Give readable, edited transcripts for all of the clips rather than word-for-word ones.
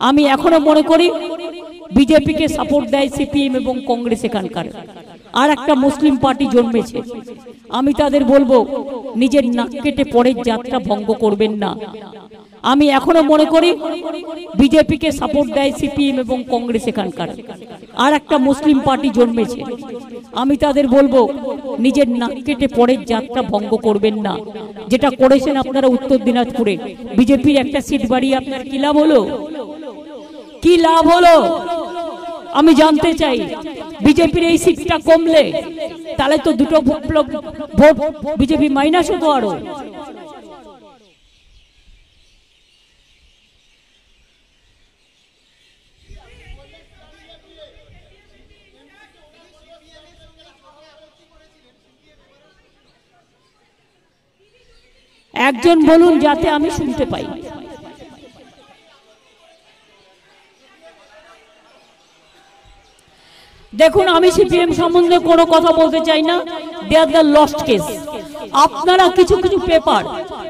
আমি এখনো মনে করি বিজেপিকে সাপোর্ট দেয় সিপিএম এবং কংগ্রেস। এখানকার আর একটা মুসলিম পার্টি জন্মেছে, আমি তাদের বলবো নিজের নাক কেটে পরের যাত্রা ভঙ্গ করবেন না। আমি এখনো মনে করি বিজেপিকে সাপোর্ট দেয় সিপিএম এবং কংগ্রেস। এখানকার আর একটা মুসলিম পার্টি জন্মেছে, আমি তাদের বলবো নিজের নাক কেটে পরের যাত্রা ভঙ্গ করবেন না। যেটা করেছেন আপনারা উত্তর দিনাজপুরে, বিজেপির একটা সিট বাড়িয়ে আপনার কি লাভ হলো? কি লাভ হলো আমি জানতে চাই। বিজেপির এই সিটটা কমলে তাহলে তো দুটো ভোট বিজেপি মাইনাস হতো আরো। একজন বলুন যাতে আমি শুনতে পাই। দেখুন, আমি সিপিএম সম্বন্ধে কোনো কথা বলতে চাই না। দে আর দ্য লস্ট কেস। আপনারা কিছু কিছু পেপার,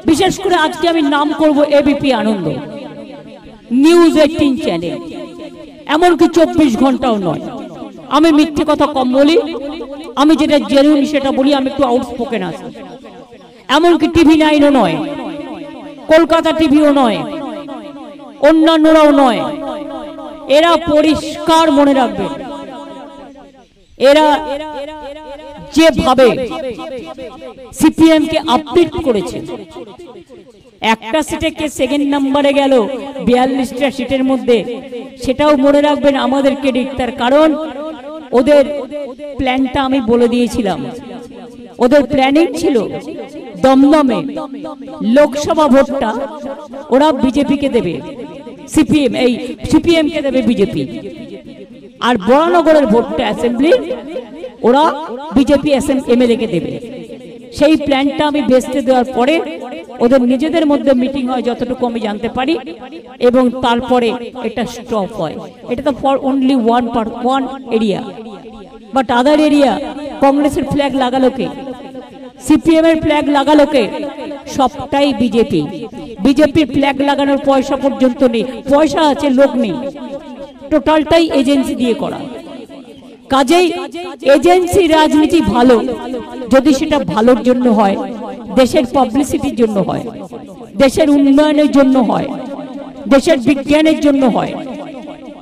বিশেষ করে আজকে আমি নাম করব এবিপি আনন্দ, নিউজ 18 চ্যানেল, এমনকি 24 ঘন্টাও নয়। আমি মিথ্যে কথা কম বলি, আমি যেটা জেনুইন সেটা বলি। আমি একটু আউটস্পোকেন আছি। এমনকি টিভি 9ও নয়, কলকাতা টিভিও নয়, অন্যান্যরাও নয়। এরা পরিষ্কার মনে রাখবে, এরা যেভাবে সিপিএম কে আপডেট করেছে, একটা সিটে কে সেকেন্ড নাম্বারে গেল 42টা সিটের মধ্যে, সেটাও মনে রাখবেন আমাদের ক্রেডিট। তার কারণ ওদের প্ল্যানটা আমি বলে দিয়েছিলাম। ওদের প্ল্যানিং ছিল দমদমে লোকসভা ভোটটা ওরা বিজেপিকে দেবে, সিপিএম কে দেবে বিজেপি, আর বরানগরের ভোটটা অ্যাসেম্বলি ওরা বিজেপি এমএলএ কে দেবে। সেই প্ল্যানটা আমি ভেস্তে দেওয়ার পরে ওদের নিজেদের মধ্যে মিটিং হয় যতটুকু আমি জানতে পারি, এবং তারপরে এটা স্টপ হয়। এটা তো for only one area, but other area কংগ্রেসের ফ্ল্যাগ লাগালো কে, সিপিএম এর ফ্ল্যাগ লাগালো কে? সবটাই বিজেপি। বিজেপির ফ্ল্যাগ লাগানোর পয়সা পর্যন্ত নেই। পয়সা আছে, লোক নেই। টোটালটাই এজেন্সি দিয়ে করা। কাজেই এজেন্সি রাজনীতি ভালো যদি সেটা ভালোর জন্য হয়, দেশের পাবলিসিটির জন্য হয়, দেশের উন্নয়নের জন্য হয়, দেশের বিজ্ঞানের জন্য হয়,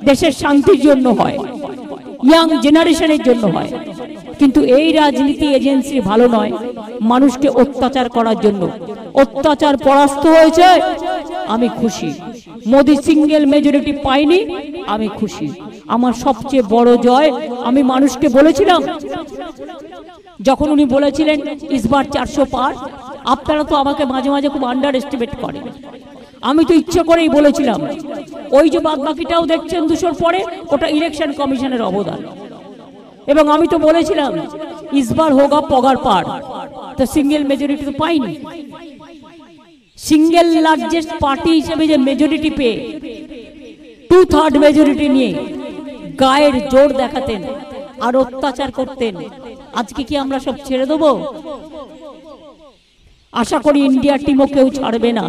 দেশের শান্তির জন্য হয়, ইয়াং জেনারেশনের জন্য হয়। কিন্তু এই রাজনীতি এজেন্সি ভালো নয়, মানুষকে অত্যাচার করার জন্য। অত্যাচার পরাস্ত হয়েছে, আমি খুশি। মোদি সিঙ্গেল মেজরিটি পাইনি, আমি খুশি। আমার সবচেয়ে বড় জয়, আমি মানুষকে বলেছিলাম যখন উনি বলেছিলেন ইসবার 400 পার, আপনারা তো আমাকে মাঝে মাঝে খুব আন্ডার এস্টিমেট করেন। আমি তো ইচ্ছে করেই বলেছিলাম ওই যে বাদ বাকিটাও দেখছেন 200 পরে, ওটা ইলেকশন কমিশনের অবদান। এবং আমি তো বলেছিলাম ইসবার হোগা পগার পার, তো সিঙ্গেল মেজরিটি তো পাইনি। সিঙ্গেল লার্জেস্ট পার্টি হিসেবে যে মেজরিটি পেয়ে 2/3 মেজরিটি নিয়ে গায়ের জোর দেখাতেন আর অত্যাচার করতেন, আজকে কি আমরা সব ছেড়ে দেবো? আশা করি ইন্ডিয়া টিমও কেউ ছাড়বে না।